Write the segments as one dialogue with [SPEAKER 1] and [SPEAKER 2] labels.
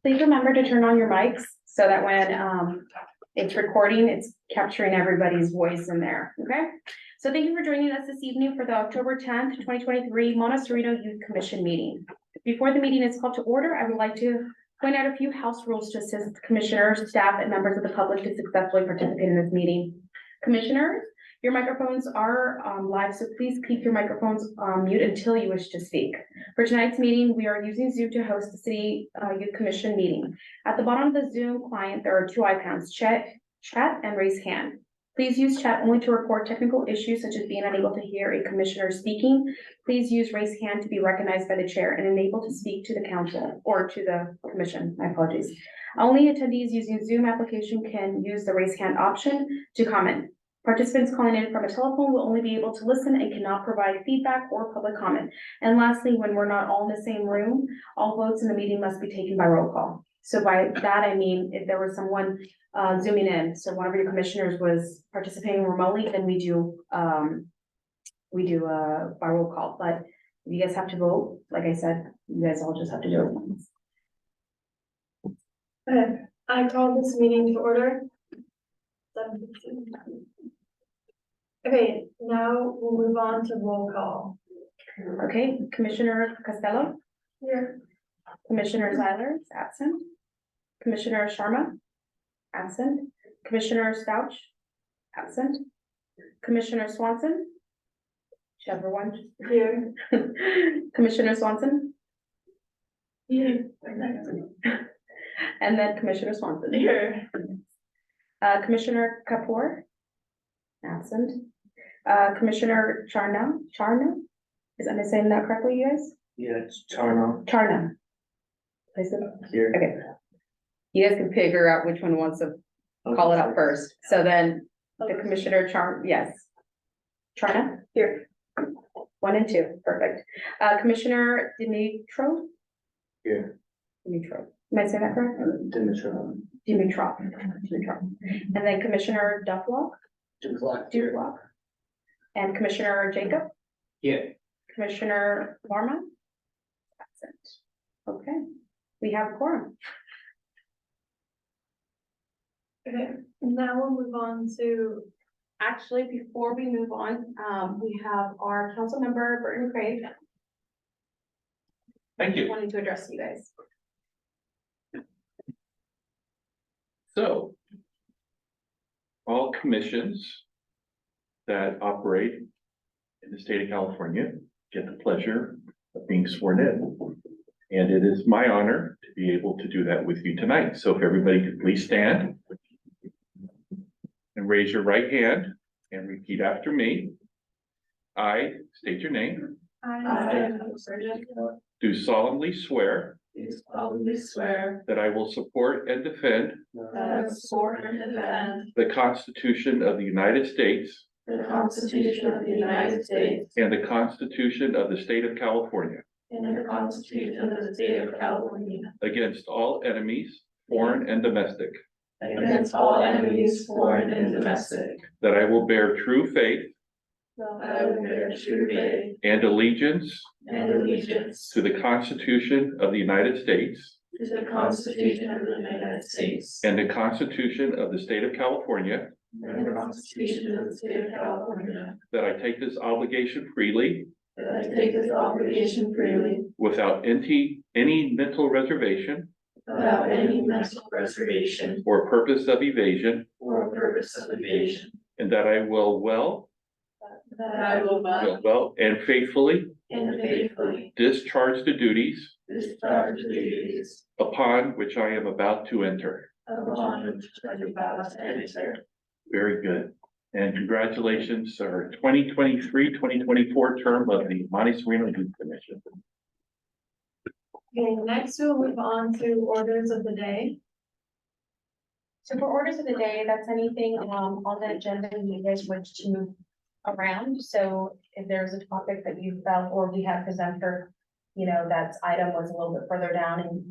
[SPEAKER 1] Please remember to turn on your mics so that when it's recording, it's capturing everybody's voice in there, okay? So thank you for joining us this evening for the October 10th, 2023 Monte Sereno Youth Commission meeting. Before the meeting is called to order, I would like to point out a few house rules to assist commissioners, staff, and members of the public to successfully participate in this meeting. Commissioners, your microphones are live, so please keep your microphones mute until you wish to speak. For tonight's meeting, we are using Zoom to host the City Youth Commission meeting. At the bottom of the Zoom client, there are two icons, chat and raise hand. Please use chat only to report technical issues such as being unable to hear a commissioner speaking. Please use raise hand to be recognized by the chair and enable to speak to the council or to the commission. My apologies. Only attendees using Zoom application can use the raise hand option to comment. Participants calling in from a telephone will only be able to listen and cannot provide feedback or public comment. And lastly, when we're not all in the same room, all votes in the meeting must be taken by roll call. So by that, I mean, if there was someone zooming in, so one of your commissioners was participating remotely, then we do by roll call. But if you guys have to vote, like I said, you guys all just have to do it once.
[SPEAKER 2] Okay, I call this meeting to order. Okay, now we'll move on to roll call.
[SPEAKER 1] Okay, Commissioner Costello?
[SPEAKER 2] Here.
[SPEAKER 1] Commissioner Zeiler is absent. Commissioner Sharma? Absent. Commissioner Stouch? Absent. Commissioner Swanson? Whichever one.
[SPEAKER 2] Here.
[SPEAKER 1] Commissioner Swanson?
[SPEAKER 2] Here.
[SPEAKER 1] And then Commissioner Swanson.
[SPEAKER 2] Here.
[SPEAKER 1] Commissioner Kapoor? Absent. Commissioner Charna? Am I saying that correctly, you guys?
[SPEAKER 3] Yeah, it's Charno.
[SPEAKER 1] Charna. Place it
[SPEAKER 3] Here.
[SPEAKER 1] Okay. You guys can figure out which one wants to call it out first. So then the Commissioner yes. Charna?
[SPEAKER 2] Here.
[SPEAKER 1] 1 and 2, perfect. Commissioner Dimitrov?
[SPEAKER 3] Here.
[SPEAKER 1] Dimitrov. Am I saying that correct?
[SPEAKER 3] Dimitrov.
[SPEAKER 1] Dimitrov. And then Commissioner Dufflock? Dufflock. And Commissioner Jacob?
[SPEAKER 3] Yeah.
[SPEAKER 1] Commissioner Warma? Absent. Okay, we have a quorum.
[SPEAKER 2] Okay, now we'll move on to.
[SPEAKER 1] Actually, before we move on, we have our council member, Burton Craig.
[SPEAKER 4] Thank you.
[SPEAKER 1] Wanting to address you guys.
[SPEAKER 4] So, all commissions that operate in the state of California get the pleasure of being sworn in. And it is my honor to be able to do that with you tonight. So if everybody could please stand and raise your right hand and repeat after me. I state your name.
[SPEAKER 2] I
[SPEAKER 4] Do solemnly swear
[SPEAKER 2] solemnly swear
[SPEAKER 4] that I will support and defend
[SPEAKER 2] that I will support and defend
[SPEAKER 4] the Constitution of the United States
[SPEAKER 2] the Constitution of the United States
[SPEAKER 4] and the Constitution of the State of California
[SPEAKER 2] and the Constitution of the State of California
[SPEAKER 4] against all enemies, foreign and domestic,
[SPEAKER 2] against all enemies, foreign and domestic,
[SPEAKER 4] that I will bear true faith
[SPEAKER 2] that I will bear true faith
[SPEAKER 4] and allegiance
[SPEAKER 2] and allegiance
[SPEAKER 4] to the Constitution of the United States
[SPEAKER 2] to the Constitution of the United States
[SPEAKER 4] and the Constitution of the State of California,
[SPEAKER 2] and the Constitution of the State of California,
[SPEAKER 4] that I take this obligation freely
[SPEAKER 2] that I take this obligation freely
[SPEAKER 4] without any mental reservation
[SPEAKER 2] without any mental reservation
[SPEAKER 4] or purpose of evasion,
[SPEAKER 2] or purpose of evasion,
[SPEAKER 4] and that I will
[SPEAKER 2] that I will
[SPEAKER 4] well and faithfully
[SPEAKER 2] and faithfully
[SPEAKER 4] discharge the duties
[SPEAKER 2] discharge the duties
[SPEAKER 4] upon which I am about to enter.
[SPEAKER 2] upon which I am about to enter.
[SPEAKER 4] Very good. And congratulations, sir. 2023-2024 term of the Monte Sereno Youth Commission.
[SPEAKER 2] Okay, next we'll move on to orders of the day.
[SPEAKER 1] So for orders of the day, that's anything on the agenda you guys wish to move around. So if there's a topic that you felt or we had presenter, that item was a little bit further down and,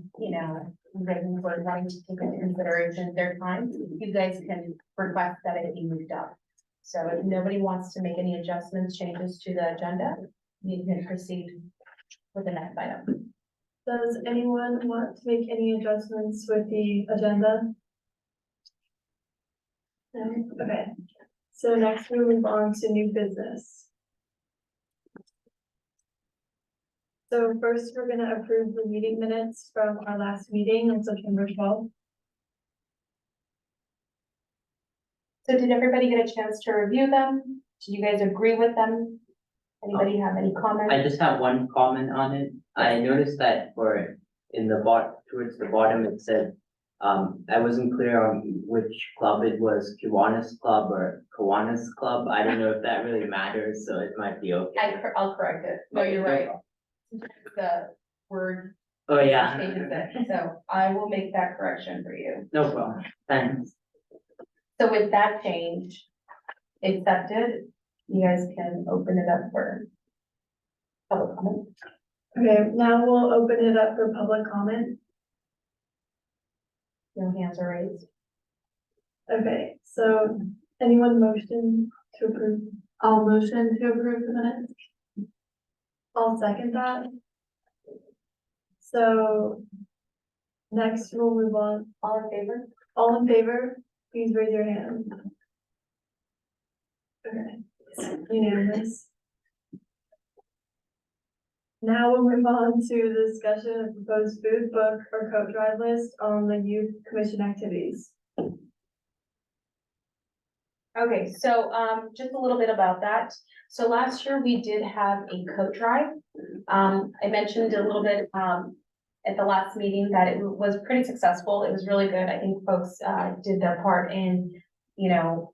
[SPEAKER 1] they were wanting to take into consideration their time, you guys can request that it be moved up. So if nobody wants to make any adjustments, changes to the agenda, you can proceed with the next item.
[SPEAKER 2] Does anyone want to make any adjustments with the agenda? No? Okay, so next we move on to new business. So first, we're gonna approve the meeting minutes from our last meeting on September 12th.
[SPEAKER 1] So did everybody get a chance to review them? Did you guys agree with them? Anybody have any comments?
[SPEAKER 5] I just have one comment on it. I noticed that towards the bottom, it said, I wasn't clear on which club it was, Kiwanis Club or Kiwanis Club. I don't know if that really matters, so it might be okay.
[SPEAKER 1] I'll correct it. No, you're right. The word
[SPEAKER 5] Oh, yeah,
[SPEAKER 1] changes it, so I will make that correction for you.
[SPEAKER 5] no problem. Thanks.
[SPEAKER 1] So with that change accepted, you guys can open it up for public comment.
[SPEAKER 2] Okay, now we'll open it up for public comment.
[SPEAKER 1] No hands are raised.
[SPEAKER 2] Okay, so anyone motion to approve? I'll motion to approve the minutes. I'll second that. So next we'll move on.
[SPEAKER 1] All in favor?
[SPEAKER 2] All in favor, please raise your hand. Okay, unanimous. Now we'll move on to the discussion of proposed food book or coat drive list on the youth commission activities.
[SPEAKER 1] Okay, so, just a little bit about that. So last year we did have a coat drive. I mentioned a little bit, at the last meeting that it was pretty successful. It was really good. I think folks, did their part in,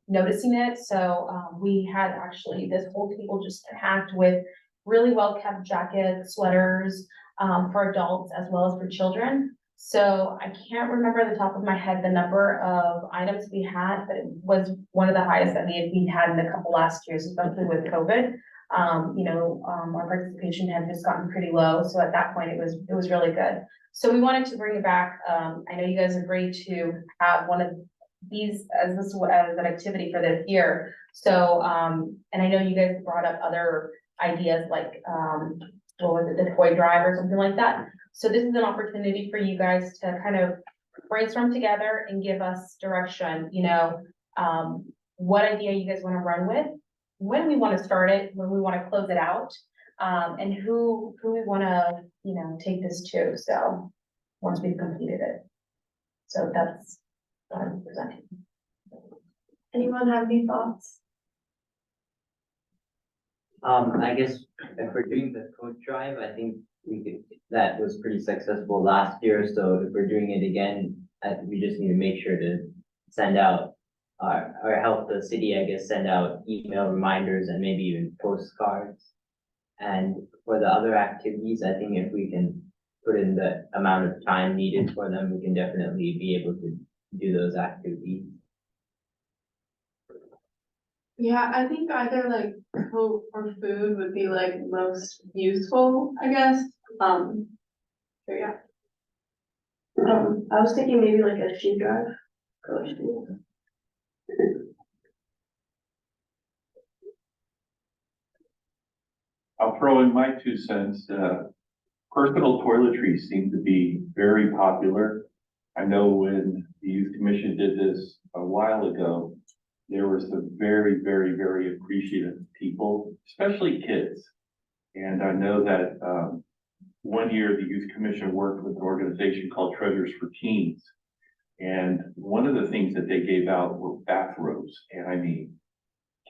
[SPEAKER 1] noticing it. So, we had actually this whole table just packed with really well-kept jackets, sweaters, for adults as well as for children. So I can't remember at the top of my head the number of items we had, but it was one of the highest that we had in a couple last years, especially with COVID. Our participation had just gotten pretty low, so at that point it was really good. So we wanted to bring it back. I know you guys agreed to have one of these as an activity for this year. So and I know you guys brought up other ideas like what was it, the toy drive or something like that. So this is an opportunity for you guys to kind of brainstorm together and give us direction, what idea you guys want to run with, when we want to start it, when we want to close it out, and who we want to, take this to. So once we've completed it. So that's what I'm presenting.
[SPEAKER 2] Anyone have any thoughts?
[SPEAKER 5] I guess if we're doing the coat drive, I think that was pretty successful last year, so if we're doing it again, we just need to make sure to send out, or help the city, I guess, send out email reminders and maybe even postcards. And for the other activities, I think if we can put in the amount of time needed for them, we can definitely be able to do those activities.
[SPEAKER 6] Yeah, I think either like coat or food would be like most useful, I guess. So yeah. I was thinking maybe like a shoe drive.
[SPEAKER 4] I'll throw in my 2 cents. Personal toiletries seem to be very popular. I know when the youth commission did this a while ago, there were some very, very, very appreciative people, especially kids. And I know that one year the youth commission worked with an organization called Treasures for Teens. And one of the things that they gave out were bathrobes. And I mean,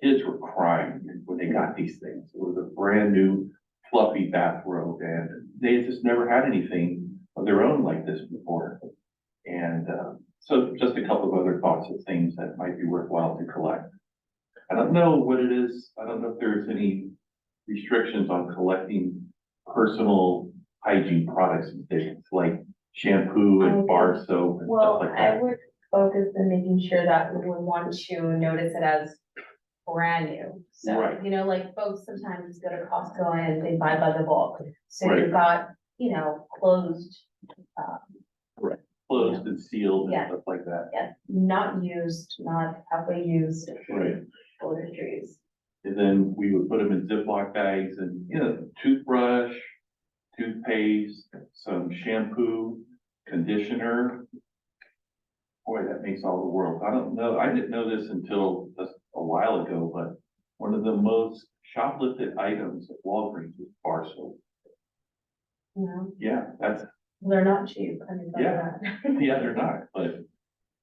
[SPEAKER 4] kids were crying when they got these things. It was a brand new fluffy bathrobe, and they just never had anything of their own like this before. And so just a couple of other thoughts of things that might be worthwhile to collect. I don't know what it is. I don't know if there's any restrictions on collecting personal hygiene products and things like shampoo and bar soap and
[SPEAKER 1] Well,
[SPEAKER 4] stuff like
[SPEAKER 1] I
[SPEAKER 4] that.
[SPEAKER 1] would focus on making sure that we would want to notice it as brand new. So,
[SPEAKER 4] Right.
[SPEAKER 1] like folks sometimes go to Costco and they buy by the bulk. So
[SPEAKER 4] Right.
[SPEAKER 1] you've got, closed,
[SPEAKER 4] Closed and sealed and
[SPEAKER 1] Yeah.
[SPEAKER 4] stuff like that.
[SPEAKER 1] not used, not halfway used
[SPEAKER 4] Right.
[SPEAKER 1] toiletries.
[SPEAKER 4] And then we would put them in Ziploc bags and, toothbrush, toothpaste, some shampoo, conditioner. Boy, that makes all the world. I don't know, I didn't know this until just a while ago, but one of the most shoplifted items at Walgreens is bar soap.
[SPEAKER 1] No,
[SPEAKER 4] Yeah, that's,
[SPEAKER 1] they're not cheap, I mean,
[SPEAKER 4] Yeah.
[SPEAKER 1] that.
[SPEAKER 4] yeah, they're not, but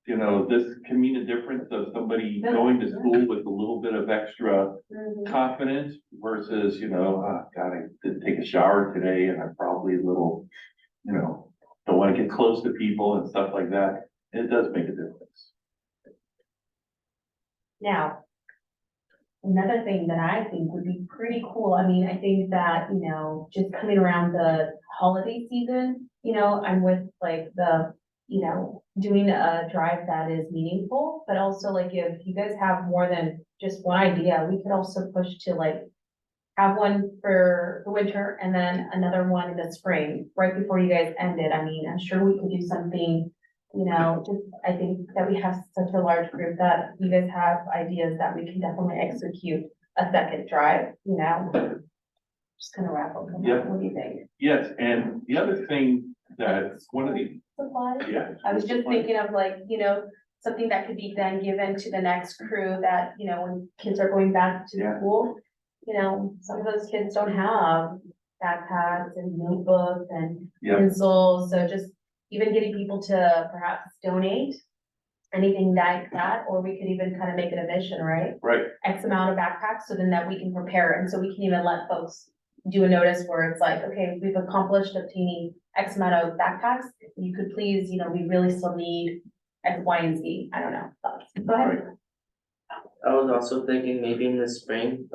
[SPEAKER 4] you know, this can mean a difference of somebody going to school with a little bit of extra
[SPEAKER 1] Mhm.
[SPEAKER 4] confidence versus, you know, God, I didn't take a shower today and I'm probably a little, you know, don't want to get close to people and stuff like that. It does make a difference.
[SPEAKER 1] Now, another thing that I think would be pretty cool, I mean, I think that, you know, just coming around the holiday season, you know, I'm with like the, you know, doing a drive that is meaningful, but also like if you guys have more than just one idea, we could also push to like have one for the winter and then another one in the spring, right before you guys end it. I mean, I'm sure we could do something, you know, just, I think that we have such a large group that you guys have ideas that we can definitely execute a second drive, you know? Just kind of wrap up.
[SPEAKER 4] Yep.
[SPEAKER 1] What do you think?
[SPEAKER 4] Yes, and the other thing that one of the,
[SPEAKER 1] Supplies?
[SPEAKER 4] yeah.
[SPEAKER 1] I was just thinking of like, you know, something that could be then given to the next crew that, you know, when kids are going back to
[SPEAKER 4] Yeah.
[SPEAKER 1] school. You know, some of those kids don't have backpacks and notebooks and
[SPEAKER 4] Yeah.
[SPEAKER 1] pencils, so just even getting people to perhaps donate anything like that, or we could even kind of make it a mission, right?
[SPEAKER 4] Right,
[SPEAKER 1] X amount of backpacks, so then that we can prepare, and so we can even let folks do a notice where it's like, okay, we've accomplished obtaining X amount of backpacks. You could please, you know, we really still need X, Y, and Z. I don't know. Thoughts? Go ahead.
[SPEAKER 4] right.
[SPEAKER 7] I was also thinking maybe in the spring,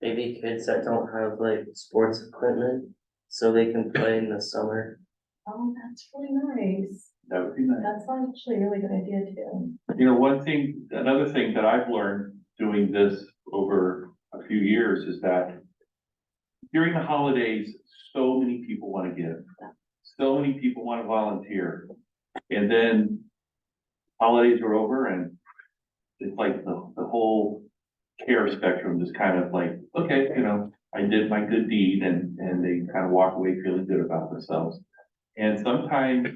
[SPEAKER 7] maybe kids that don't have like sports equipment, so they can play in the summer.
[SPEAKER 1] Oh, that's really nice.
[SPEAKER 4] That would be nice.
[SPEAKER 1] That's actually a really good idea too.
[SPEAKER 4] You know, another thing that I've learned doing this over a few years is that during the holidays, so many people want to give. So many people want to volunteer. And then holidays are over and it's like the whole care spectrum is kind of like, okay, you know, I did my good deed and they kind of walk away feeling good about themselves. And sometimes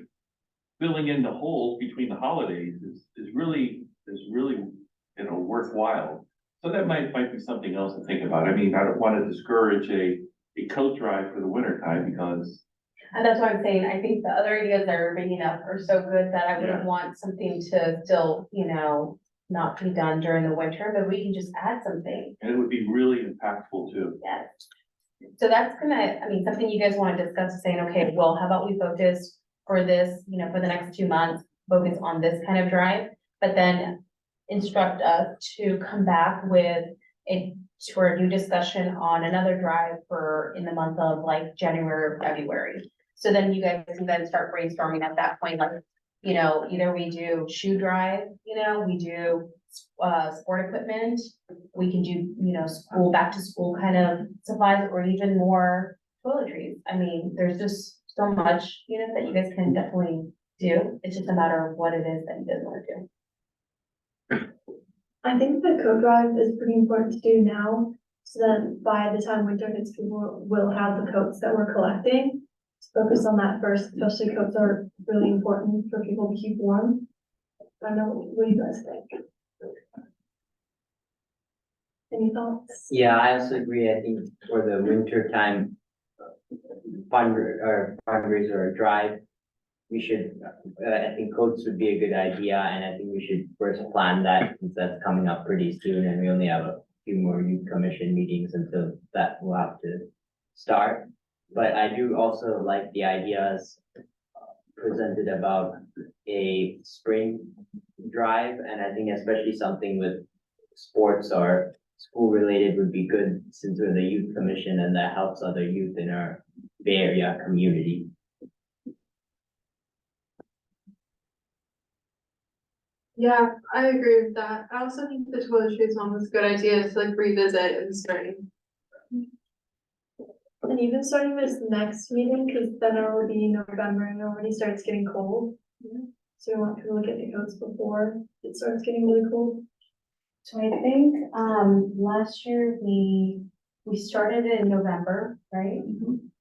[SPEAKER 4] filling in the holes between the holidays is really, you know, worthwhile. So that might be something else to think about. I mean, I don't want to discourage a coat drive for the winter time because.
[SPEAKER 1] And that's what I'm saying. I think the other ideas that are bringing up are so good that I wouldn't
[SPEAKER 4] Yeah.
[SPEAKER 1] want something to still, you know, not be done during the winter, but we can just add something.
[SPEAKER 4] And it would be really impactful too.
[SPEAKER 1] Yes. So that's gonna, I mean, something you guys want to discuss is saying, okay, well, how about we focus for this, you know, for the next 2 months, focus on this kind of drive, but then instruct us to come back with for a new discussion on another drive for in the month of like January or February. So then you guys can then start brainstorming at that point, like, you know, either we do shoe drive, you know, we do sport equipment, we can do, you know, school, back to school kind of supplies, or even more toiletries. I mean, there's just so much, you know, that you guys can definitely do. It's just a matter of what it is that you guys want to do.
[SPEAKER 2] I think the coat drive is pretty important to do now, so that by the time winter hits, people will have the coats that we're collecting. Focus on that first, especially coats are really important for people to keep warm. I don't know, what do you guys think? Any thoughts?
[SPEAKER 5] Yeah, I also agree. I think for the winter time fundraiser or drive, we should, I think coats would be a good idea, and I think we should first plan that since that's coming up pretty soon, and we only have a few more youth commission meetings until that will have to start. But I do also like the ideas presented about a spring drive, and I think especially something with sports or school related would be good since we're the youth commission and that helps other youth in our Bay Area community.
[SPEAKER 6] Yeah, I agree with that. I also think the toiletries one was a good idea to like revisit in the spring.
[SPEAKER 2] And even starting this next meeting, because then it will be November and it already starts getting cold. So we want people to get the coats before it starts getting really cold.
[SPEAKER 1] So I think, last year we started in November, right?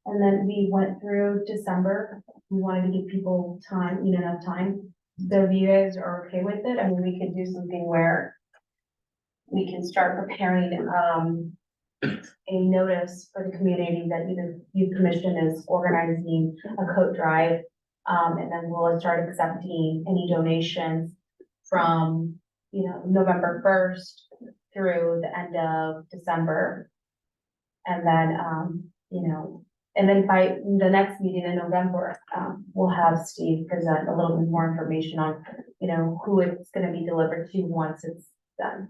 [SPEAKER 1] And And then we went through December. We wanted to give people time, enough time. So if you guys are okay with it, I mean, we could do something where we can start preparing, a notice for the community that either youth commission is organizing a coat drive. And then we'll start accepting any donations from, November 1st through the end of December. And then, and then by the next meeting in November, we'll have Steve present a little bit more information on, who it's gonna be delivered to once it's done.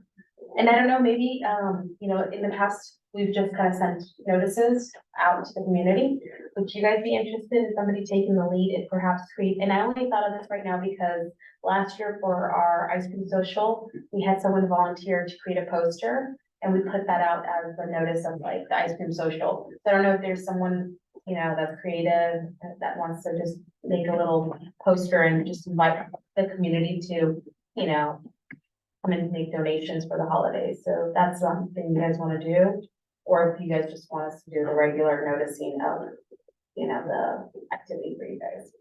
[SPEAKER 1] And I don't know, maybe, in the past, we've just kind of sent notices out to the community. Would you guys be interested in somebody taking the lead and perhaps create, and I only thought of this right now because last year for our ice cream social, we had someone volunteer to create a poster. And we put that out as the notice of like the ice cream social. So I don't know if there's someone, that's creative that wants to just make a little poster and just invite the community to, come and make donations for the holidays. So that's something you guys want to do. Or if you guys just want us to do the regular noticing of, the activity for you guys.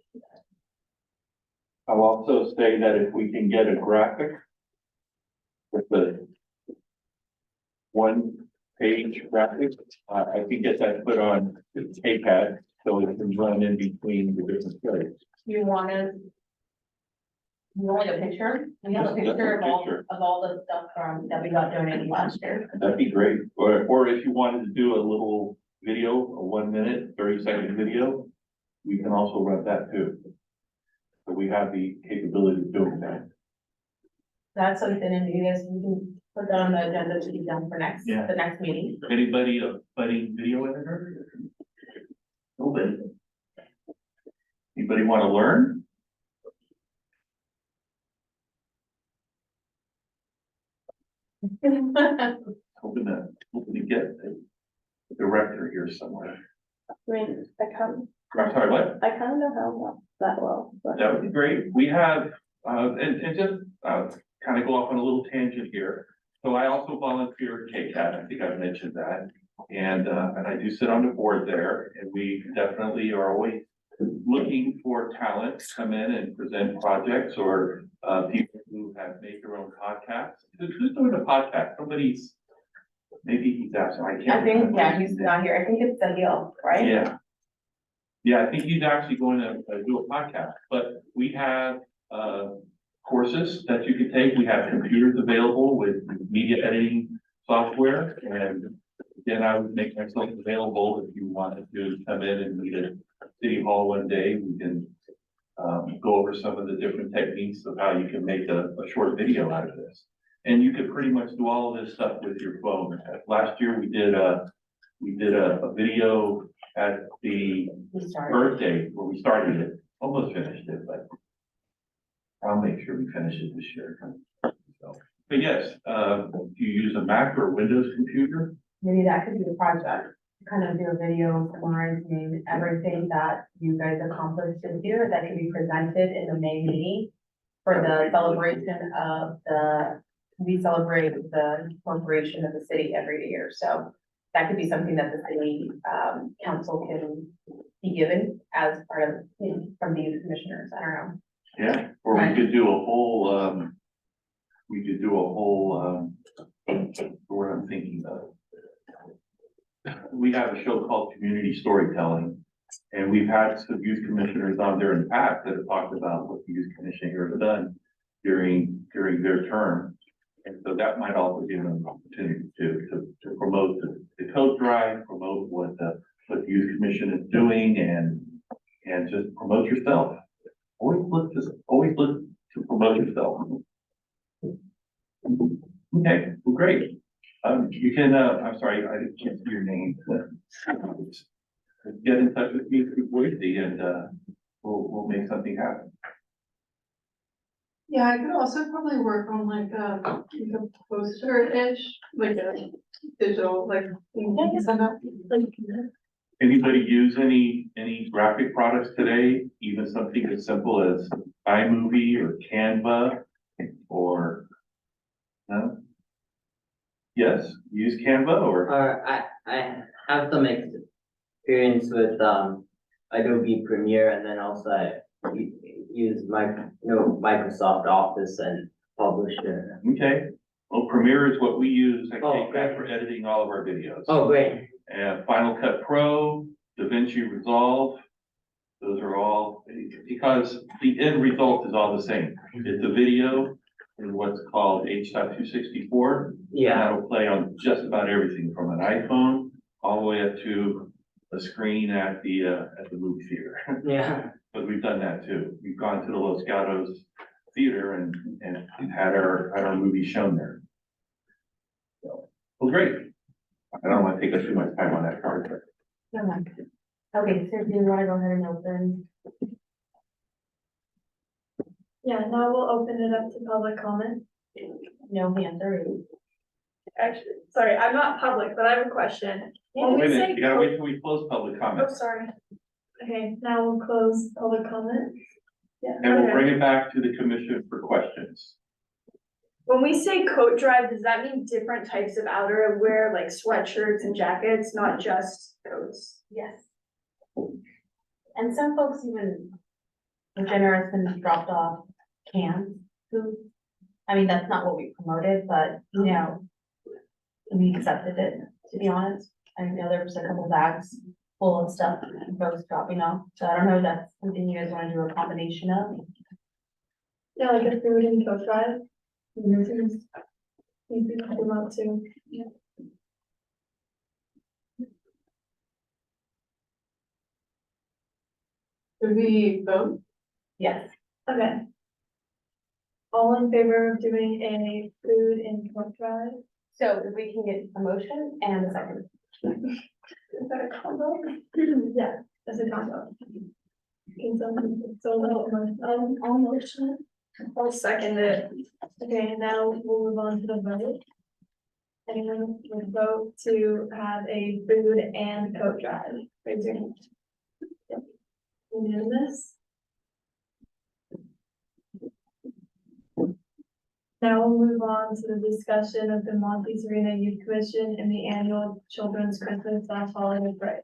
[SPEAKER 4] I'll also say that if we can get a graphic with the one-page graphic, I can get that put on KPAD, so it can run in between the different grades.
[SPEAKER 1] You want like a picture? We have a picture of all the stuff that we got donated last year.
[SPEAKER 4] That'd be great, or if you wanted to do a little video, a 1 minute, 30-second video, we can also run that too. So we have the capability of doing that.
[SPEAKER 1] That's something, and you guys, we can put that on the agenda to be done for the next meeting.
[SPEAKER 4] Anybody a budding video editor? Nobody. Anybody want to learn? Hoping to get the director here somewhere.
[SPEAKER 6] I mean,
[SPEAKER 4] I'm sorry, what?
[SPEAKER 6] I kind of know how that well, but.
[SPEAKER 4] That would be great. We have, and just, kind of go off on a little tangent here. So I also volunteer at KCAT. I think I've mentioned that. And I do sit on the board there, and we definitely are always looking for talent to come in and present projects, or people who have made their own podcasts. Who's doing a podcast? Somebody's, maybe he's absent. I can't.
[SPEAKER 1] I think, yeah, he's not here. I think it's Daniel, right?
[SPEAKER 4] Yeah. Yeah, I think he's actually going to do a podcast, but we have courses that you can take. We have computers available with media editing software. And again, I would make myself available if you wanted to come in and meet at City Hall one day. We can go over some of the different techniques of how you can make a short video out of this. And you could pretty much do all of this stuff with your phone. Last year, we did a video at the birthday where we started it, almost finished it, but I'll make sure we finish it this year. So, but yes, if you use a Mac or Windows computer.
[SPEAKER 1] Maybe that could be the project, kind of do a video summarizing everything that you guys accomplished this year that can be presented in the May meeting for the celebration of we celebrate the incorporation of the city every year. So that could be something that the city council can be given as part of, from the youth commissioners. I don't know.
[SPEAKER 4] Yeah, or we could do a whole, what I'm thinking of. We have a show called Community Storytelling, and we've had some youth commissioners on there in the past that have talked about what the youth commissioners have done during their term. And so that might also give them an opportunity to promote the coat drive, promote what the youth commission is doing, and just promote yourself. Always look to promote yourself. Okay, well, great. You can, I'm sorry, I can't see your name. Get in touch with me through Boise, and we'll make something happen.
[SPEAKER 6] Yeah, I could also probably work on like a poster-ish, like a digital, like thing you can send out.
[SPEAKER 4] Anybody use any graphic products today? Even something as simple as iMovie or Canva, or no? Yes, use Canva or?
[SPEAKER 5] I have some experience with, Adobe Premiere, and then also I use Microsoft Office and Publisher.
[SPEAKER 4] Okay, well, Premiere is what we use, I
[SPEAKER 5] Oh,
[SPEAKER 4] take that
[SPEAKER 5] okay.
[SPEAKER 4] for editing all of our videos.
[SPEAKER 5] Oh, great.
[SPEAKER 4] And Final Cut Pro, DaVinci Resolve, those are all, because the end result is all the same. It's a video in what's called H.264. And
[SPEAKER 5] Yeah,
[SPEAKER 4] that'll play on just about everything from an iPhone all the way up to a screen at the movie theater.
[SPEAKER 5] yeah.
[SPEAKER 4] But we've done that too. We've gone to the Los Gatos Theater and had our movie shown there. So, well, great. I don't want to take up too much time on that part, but
[SPEAKER 1] Okay, so do you wanna go ahead and open?
[SPEAKER 2] Yeah, now we'll open it up to public comment.
[SPEAKER 1] No hands are raised.
[SPEAKER 2] Actually, sorry, I'm not public, but I have a question. When
[SPEAKER 4] wait a
[SPEAKER 2] we
[SPEAKER 4] minute,
[SPEAKER 2] say
[SPEAKER 4] you gotta
[SPEAKER 2] co-
[SPEAKER 4] wait till we close public
[SPEAKER 2] Oh,
[SPEAKER 4] comments.
[SPEAKER 2] sorry. Okay, now we'll close public comment. Yeah.
[SPEAKER 4] And we'll
[SPEAKER 2] okay.
[SPEAKER 4] bring it back to the commission for questions.
[SPEAKER 2] When we say coat drive, does that mean different types of outerwear, like sweatshirts and jackets, not just coats?
[SPEAKER 1] Yes. And some folks even were generous and dropped off cans, food. I mean, that's not what we promoted, but, you know, we accepted it, to be honest. I know there was a couple bags full of stuff and folks dropping off, so I don't know if that's something you guys wanna do a combination of.
[SPEAKER 2] Yeah, like a food and coat drive. You can cut them out too.
[SPEAKER 6] Would we vote?
[SPEAKER 1] Yes.
[SPEAKER 2] Okay. All in favor of doing a food and coat drive?
[SPEAKER 1] So if we can get a motion and a second.
[SPEAKER 2] Is that a combo? Yeah, that's a combo. Can someone, I'll motion. I'll second it. Okay, now we'll move on to the vote. Anyone would vote to have a food and coat drive? Raise your hand. Yep. Unanimous? Now we'll move on to the discussion of the Monte Sereno Youth Commission and the annual Children's Christmas / holiday parade.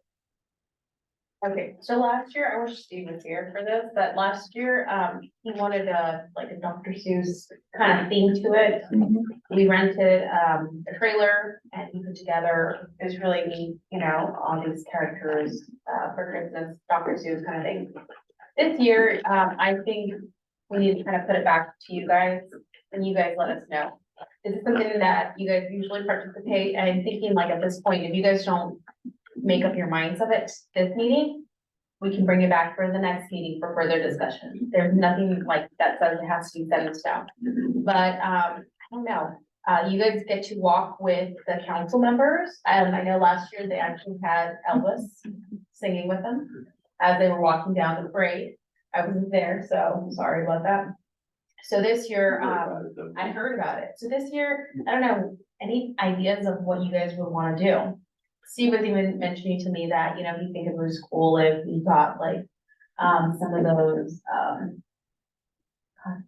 [SPEAKER 1] Okay, so last year, I wish Steve was here for this, but last year, he wanted a Dr. Seuss kind of theme to it. We rented, a trailer and he put together, it was really neat, you know, all these characters, for Christmas, Dr. Seuss kind of thing. This year, I think we need to kind of put it back to you guys, and you guys let us know. Is it something that you guys usually participate? And I'm thinking like at this point, if you guys don't make up your minds of it this meeting, we can bring it back for the next meeting for further discussion. There's nothing like that says it has to be set in stone. But, I don't know, you guys get to walk with the council members. I know last year they actually had Elvis singing with them as they were walking down the parade. I wasn't there, so I'm sorry about that. So this year, I heard about it. So this year, I don't know, any ideas of what you guys would wanna do? Steve was even mentioning to me that, you know, he think it was cool if we got like, some of those,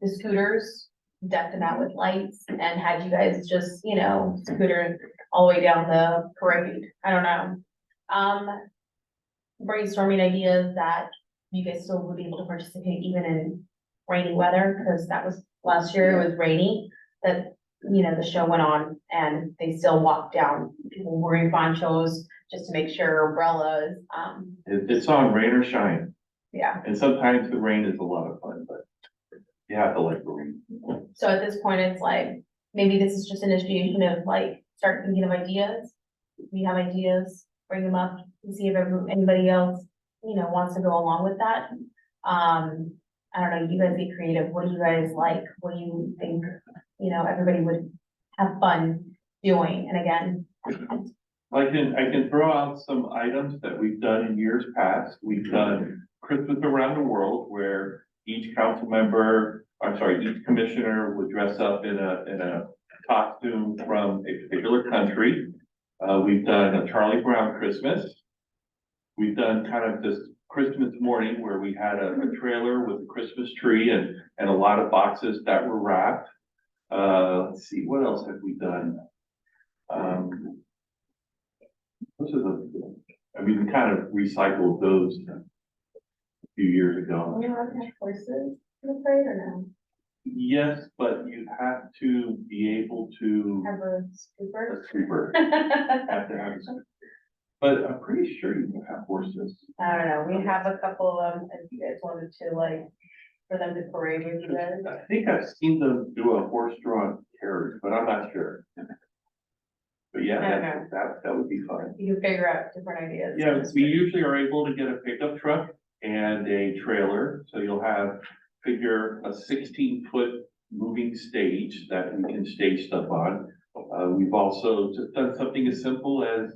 [SPEAKER 1] the scooters, decked them out with lights and had you guys just, you know, scooter all the way down the parade. I don't know. Brainstorming ideas that you guys still would be able to participate even in rainy weather, because that was last year, it was rainy, that, you know, the show went on and they still walked down, people wearing ponchos just to make sure umbrellas,
[SPEAKER 4] It's on rain or shine,
[SPEAKER 1] yeah.
[SPEAKER 4] and sometimes the rain is a lot of fun, but you have to like the rain.
[SPEAKER 1] So at this point, it's like, maybe this is just initiation of like, start thinking of ideas. We have ideas, bring them up, and see if anybody else, you know, wants to go along with that. I don't know, you guys get creative, what do you guys like, what do you think, you know, everybody would have fun doing, and again.
[SPEAKER 4] I can throw out some items that we've done in years past. We've done Christmas around the world, where each each commissioner would dress up in a costume from a particular country. We've done a Charlie Brown Christmas. We've done kind of this Christmas morning where we had a trailer with a Christmas tree and a lot of boxes that were wrapped. Let's see, what else have we done? Those are I mean, we kind of recycled those a few years ago.
[SPEAKER 1] We allowed to have horses in the parade or no?
[SPEAKER 4] Yes, but you have to be able to,
[SPEAKER 1] Have a
[SPEAKER 4] a
[SPEAKER 1] scooper?
[SPEAKER 4] scooper, have to have a scooper. But I'm pretty sure you can have horses.
[SPEAKER 1] I don't know, we have a couple of them, if you guys wanted to, like, for them to parade with you guys.
[SPEAKER 4] I think I've seen them do a horse-drawn carriage, but I'm not sure. But yeah,
[SPEAKER 1] I don't know.
[SPEAKER 4] that would be fun.
[SPEAKER 1] You can figure out different ideas.
[SPEAKER 4] Yeah, we usually are able to get a pickup truck and a trailer, so you'll have, figure a 16-foot moving stage that we can stage stuff on. We've also just done something as simple as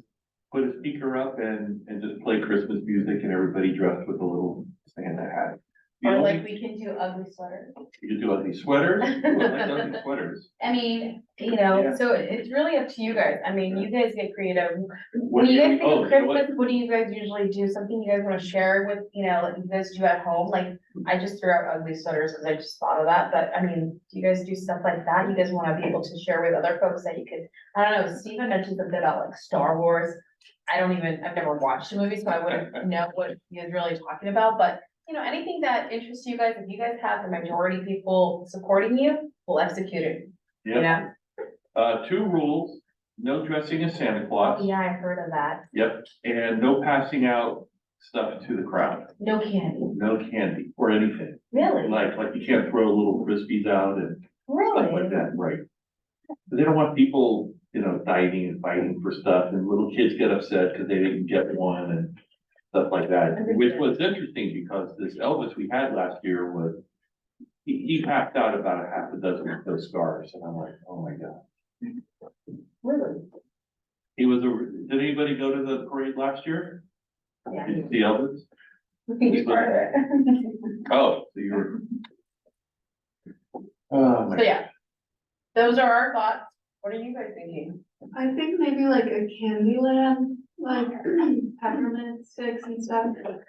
[SPEAKER 4] put a speaker up and just play Christmas music and everybody dressed with a little Santa hat. The
[SPEAKER 1] Or
[SPEAKER 4] only-
[SPEAKER 1] like we can do ugly sweaters.
[SPEAKER 4] You can do ugly sweaters. Ooh, I like ugly sweaters.
[SPEAKER 1] I mean, you know,
[SPEAKER 4] Yeah.
[SPEAKER 1] so it's really up to you guys. I mean, you guys get creative.
[SPEAKER 4] What
[SPEAKER 1] When
[SPEAKER 4] do
[SPEAKER 1] you guys
[SPEAKER 4] you-
[SPEAKER 1] think
[SPEAKER 4] oh,
[SPEAKER 1] of
[SPEAKER 4] you know what?
[SPEAKER 1] Christmas, what do you guys usually do? Something you guys wanna share with, you know, like you guys do at home? Like, I just threw out ugly sweaters because I just thought of that, but I mean, do you guys do stuff like that? You guys wanna be able to share with other folks that you could, I don't know, Steven mentioned something about like Star Wars. I've never watched the movie, so I wouldn't know what he was really talking about, but you know, anything that interests you guys, if you guys have the majority of people supporting you, we'll execute it, you
[SPEAKER 4] Yep,
[SPEAKER 1] know?
[SPEAKER 4] 2 rules, no dressing as Santa Claus.
[SPEAKER 1] Yeah, I heard of that.
[SPEAKER 4] Yep, and no passing out stuff to the crowd,
[SPEAKER 1] No candy.
[SPEAKER 4] no candy or anything.
[SPEAKER 1] Really?
[SPEAKER 4] Like you can't throw little frisbees out and stuff like
[SPEAKER 1] Really?
[SPEAKER 4] that, right? But they don't want people, you know, diving and fighting for stuff, and little kids get upset because they didn't get one and stuff like that. Which was interesting because this Elvis we had last year was, he passed out about a half a dozen of those scarves, and I'm like, oh my God.
[SPEAKER 1] Really?
[SPEAKER 4] Did anybody go to the parade last year?
[SPEAKER 1] Yeah.
[SPEAKER 4] Did you see Elvis?
[SPEAKER 1] We can be part of it.
[SPEAKER 4] Oh, so you were. Oh, my.
[SPEAKER 1] So yeah, those are our thoughts. What are you guys thinking?
[SPEAKER 6] I think maybe like a Candyland, like peppermint sticks and stuff.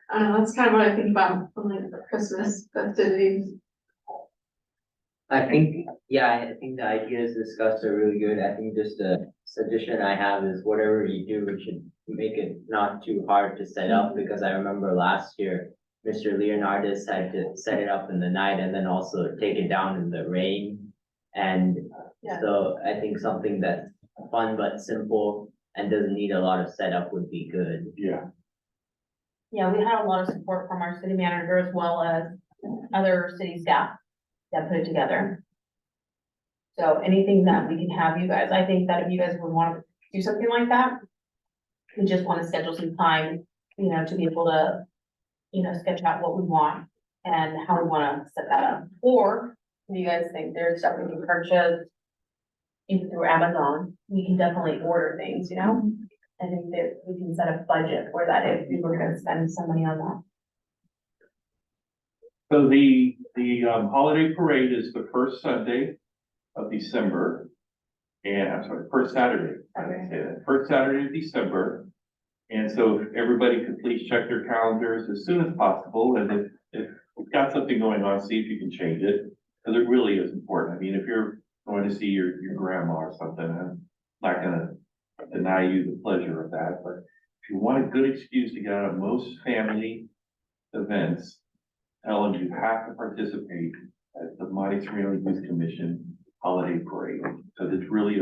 [SPEAKER 6] I don't know, that's kind of what I think about from like Christmas festivities.
[SPEAKER 5] I think, yeah, I think the ideas discussed are really good. I think just a suggestion I have is whatever you do, we should make it not too hard to set up, because I remember last year, Mr. Leonardis had to set it up in the night and then also take it down in the rain. And
[SPEAKER 1] Yeah.
[SPEAKER 5] so I think something that's fun but simple and doesn't need a lot of setup would be good.
[SPEAKER 4] Yeah,
[SPEAKER 1] Yeah, we had a lot of support from our city manager as well as other city staff that put it together. So anything that we can have you guys, I think that if you guys would want to do something like that, we just want to schedule some time, you know, to be able to, you know, sketch out what we want and how we want to set that up. Or if you guys think there's stuff we can purchase even through Amazon, we can definitely order things, you know? I think that we can set a budget for that if we were gonna spend some money on that.
[SPEAKER 4] so the holiday parade is the first Sunday of December. And I'm sorry, first Saturday, I didn't say that, first Saturday of December. And so if everybody could please check their calendars as soon as possible, and if you've got something going on, see if you can change it, because it really is important. I mean, if you're going to see your grandma or something, I'm not gonna deny you the pleasure of that, but if you want a good excuse to get out of most family events, tell them you have to participate at the Monte Sereno Youth Commission Holiday Parade. So it's really,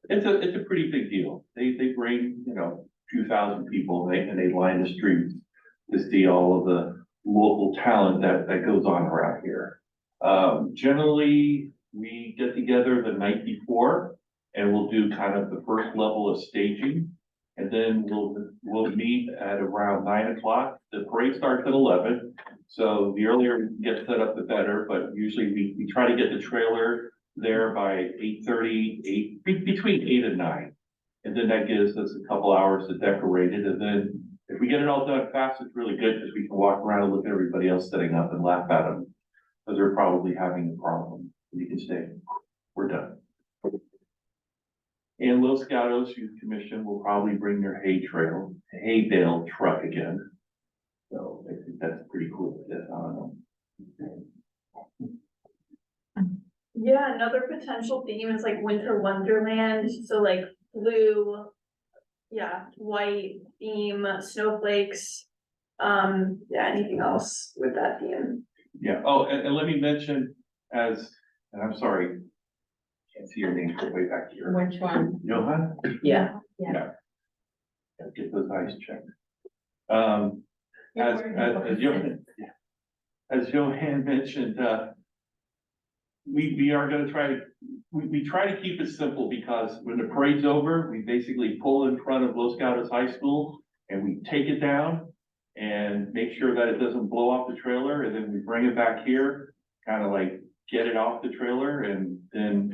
[SPEAKER 4] it's a pretty big deal. They bring, you know, a few thousand people, and they line the streets to see all of the local talent that goes on around here. Generally, we get together the night before, and we'll do kind of the first level of staging. And then we'll meet at around 9 o'clock. The parade starts at 11. So the earlier we can get set up, the better, but usually we try to get the trailer there by 8:30, between 8 and 9. And then that gives us a couple hours to decorate it. And then if we get it all done fast, it's really good because we can walk around and look at everybody else setting up and laugh at them. Because they're probably having a problem. You can say, we're done. And Los Gatos Youth Commission will probably bring their hay bale truck again. So I think that's pretty cool. I don't know.
[SPEAKER 2] Yeah, another potential theme is like winter wonderland, so like blue, yeah, white
[SPEAKER 8] theme, snowflakes. Yeah, anything else with that theme?
[SPEAKER 4] Yeah, oh, and let me mention and I'm sorry, can't see your name from way back here.
[SPEAKER 1] Which one?
[SPEAKER 4] Johan?
[SPEAKER 5] Yeah.
[SPEAKER 4] Gotta get those eyes checked. As Johan mentioned, we are gonna try to, we try to keep it simple because when the parade's over, we basically pull in front of Los Gatos High School and we take it down and make sure that it doesn't blow off the trailer, and then we bring it back here, kind of like get it off the trailer and then,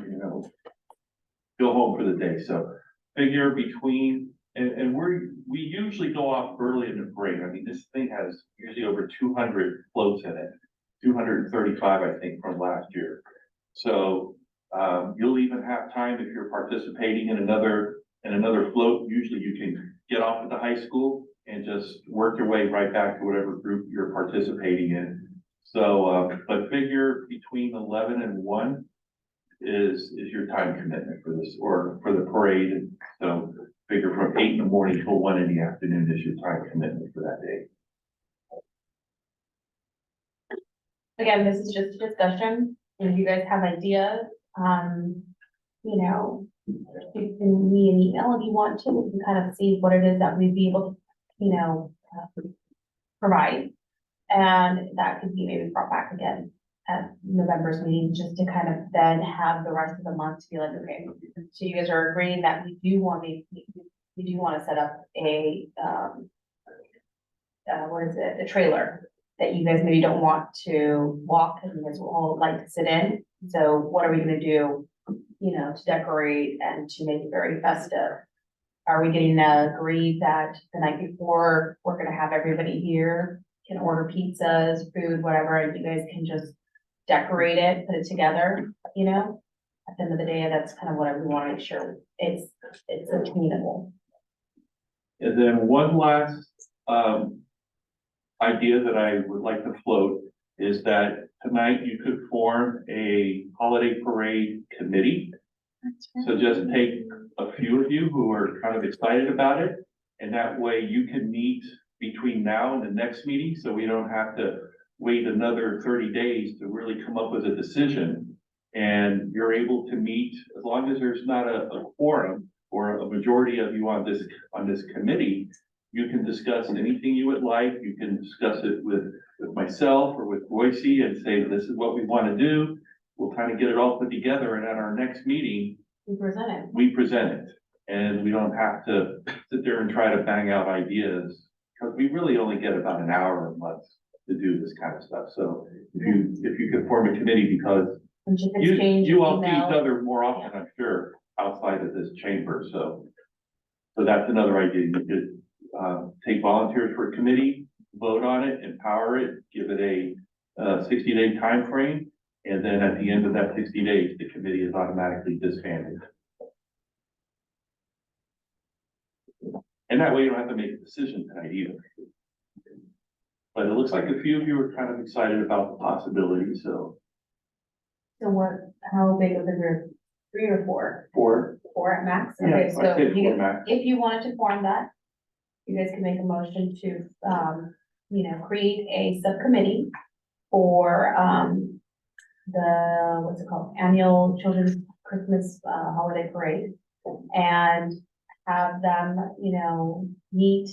[SPEAKER 4] go home for the day. So figure between, and we usually go off early in the parade. I mean, this thing has usually over 200 floats in it, 235, I think, from last year. So, you'll even have time if you're participating in another float. Usually you can get off at the high school and just work your way right back to whatever group you're participating in. So, but figure between 11 and 1 is your time commitment for this, or for the parade. And so figure from 8 in the morning till 1 in the afternoon is your time commitment for that day.
[SPEAKER 1] Again, this is just a discussion. If you guys have ideas, you can me an email if you want to, we can kind of see what it is that we'd be able to, provide. And that could be maybe brought back again at November's meeting, just to kind of then have the rest of the month to be like, okay, so you guys are agreeing that we do want to set up a, a trailer that you guys maybe don't want to walk, and you guys will all like to sit in. So what are we gonna do, to decorate and to make it very festive? Are we getting to agree that the night before, we're gonna have everybody here, can order pizzas, food, whatever, and you guys can just decorate it, put it together, At the end of the day, that's kind of what we wanna make sure it's attainable.
[SPEAKER 4] And then one last, idea that I would like to float is that tonight you could form a holiday parade committee. So just take a few of you who are kind of excited about it, and that way you can meet between now and the next meeting, so we don't have to wait another 30 days to really come up with a decision. And you're able to meet, as long as there's not a quorum or a majority of you on this committee, you can discuss anything you would like. You can discuss it with myself or with Boise and say, this is what we want to do. We'll kind of get it all put together, and at our next meeting, we present it. And we don't have to sit there and try to bang out ideas, because we really only get about an hour a month to do this kind of stuff. So if you could form a committee, because you all see each other more often, I'm sure, outside of this chamber. So that's another idea. You could take volunteers for a committee, vote on it, empower it, give it a 60-day time frame, and then at the end of that 60 days, the committee is automatically disbanded. And that way you don't have to make a decision tonight either. But it looks like a few of you are kind of excited about the possibility, so.
[SPEAKER 1] So how big of a group? 3 or 4?
[SPEAKER 4] 4.
[SPEAKER 1] 4 at max?
[SPEAKER 4] Yeah,
[SPEAKER 1] Okay,
[SPEAKER 4] I'd
[SPEAKER 1] so
[SPEAKER 4] say 4 max.
[SPEAKER 1] if you wanted to form that, you guys can make a motion to, create a subcommittee for, what's it called? Annual Children's Christmas, Holiday Parade. And have them, meet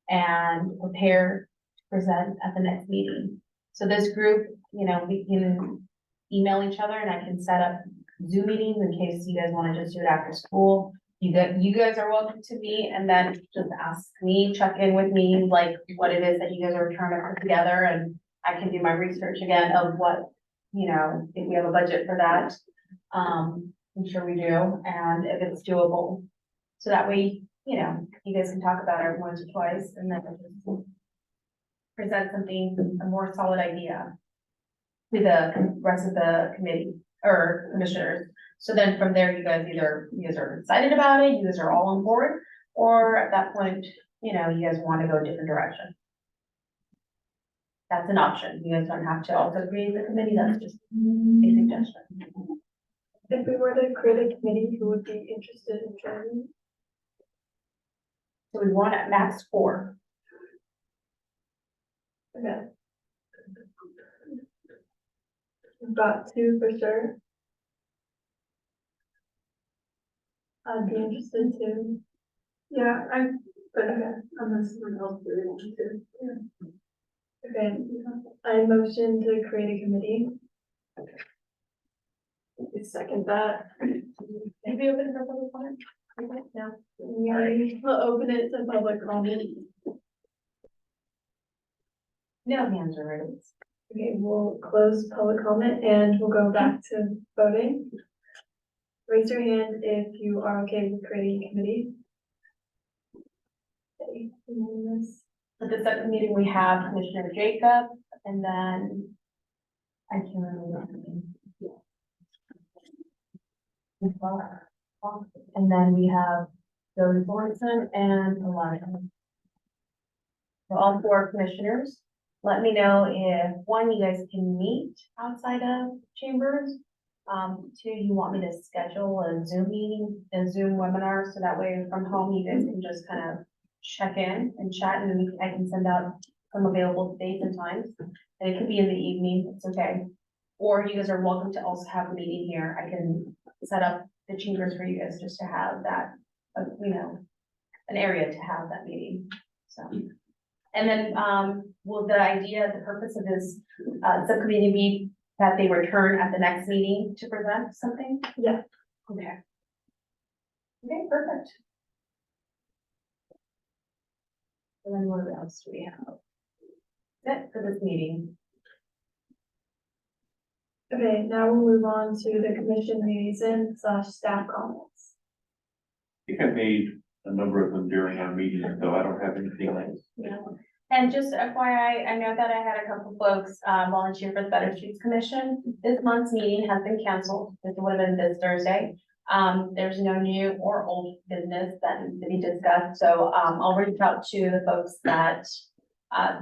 [SPEAKER 1] and prepare to present at the next meeting. So this group, we can email each other, and I can set up Zoom meetings in case you guys want to just do it after school. You guys are welcome to meet, and then just ask me, check in with me, like what it is that you guys are trying to put together, and I can do my research again of what, if we have a budget for that. I'm sure we do, and if it's doable. So that way, you guys can talk about it once or twice, and then just present something, a more solid idea to the rest of the committee or commissioners. So then from there, you guys are excited about it, you guys are all on board, or at that point, you guys want to go a different direction. That's an option. You guys don't have to also create the committee, that's just a suggestion.
[SPEAKER 2] If we were to create a committee, who would be interested in joining?
[SPEAKER 1] So we want at max 4.
[SPEAKER 2] Okay. We've got 2 for sure. I'd be interested too.
[SPEAKER 6] Yeah, but okay, unless someone else really wants to.
[SPEAKER 2] Okay, I motion to create a committee.
[SPEAKER 6] I second that.
[SPEAKER 1] Did we open for public comment? No.
[SPEAKER 2] We'll open it to public comment.
[SPEAKER 1] No hands are raised.
[SPEAKER 2] Okay, we'll close public comment and we'll go back to voting. Raise your hand if you are okay with creating a committee. Okay, unanimous.
[SPEAKER 1] For the second meeting, we have Commissioner Jacob, and then I can't remember the name. And then we have Jody Thornton and Alana. So all 4 commissioners, let me know if 1, you guys can meet outside of chambers. 2, you want me to schedule a Zoom meeting, a Zoom webinar, so that way from home, you guys can just kind of check in and chat, and then I can send out some available dates and times. And it could be in the evening, it's okay. Or you guys are welcome to also have a meeting here. I can set up the chambers for you guys just to have that, an area to have that meeting, so. And then, will the idea, the purpose of this, subcommittee be that they return at the next meeting to present something?
[SPEAKER 2] Yeah.
[SPEAKER 1] Okay. Okay, perfect. And then what else do we have? That's it for this meeting.
[SPEAKER 2] Okay, now we'll move on to the commission liaison / staff comments.
[SPEAKER 4] I think I made a number of them during our meeting, so I don't have anything else.
[SPEAKER 1] Yeah. And just FYI, I know that I had a couple folks volunteer for the Better Streets Commission. This month's meeting has been canceled. It would have been this Thursday. There's no new or old business that needs to be discussed, so I'll reach out to the folks that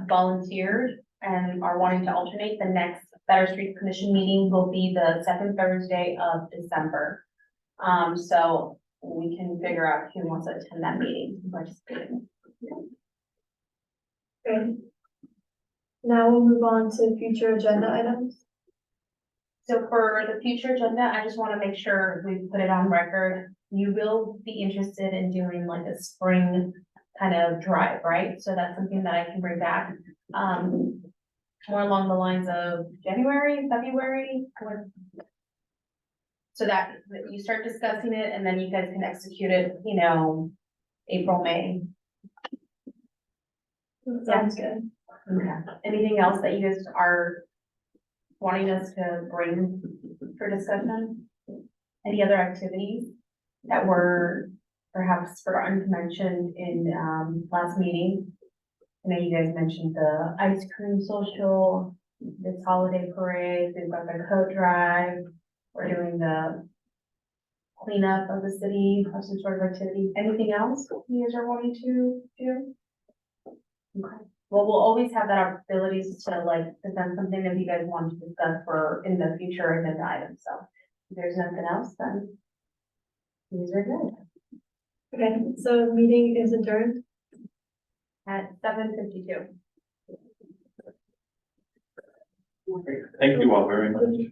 [SPEAKER 1] volunteered and are wanting to alternate. The next Better Streets Commission meeting will be the 2nd Thursday of December. So we can figure out who wants to attend that meeting and participate.
[SPEAKER 2] Okay. Now we'll move on to future agenda items.
[SPEAKER 1] So for the future agenda, I just want to make sure we put it on record. You will be interested in doing like a spring kind of drive, right? So that's something that I can bring back. More along the lines of January, February. So that you start discussing it and then you guys can execute it, April, May.
[SPEAKER 2] Sounds good.
[SPEAKER 1] Okay. Anything else that you guys are wanting us to bring for discussion? Any other activities that were perhaps forgotten to mention in last meeting? I know you guys mentioned the ice cream social, this holiday parade, we've got the coat drive, we're doing the cleanup of the city, or some sort of activity. Anything else you guys are wanting to do? Okay. Well, we'll always have that abilities to present something if you guys want to discuss for in the future agenda items. So if there's nothing else, then these are good.
[SPEAKER 2] Okay, so the meeting is adjourned.
[SPEAKER 1] At 7:52.
[SPEAKER 4] Thank you all very much.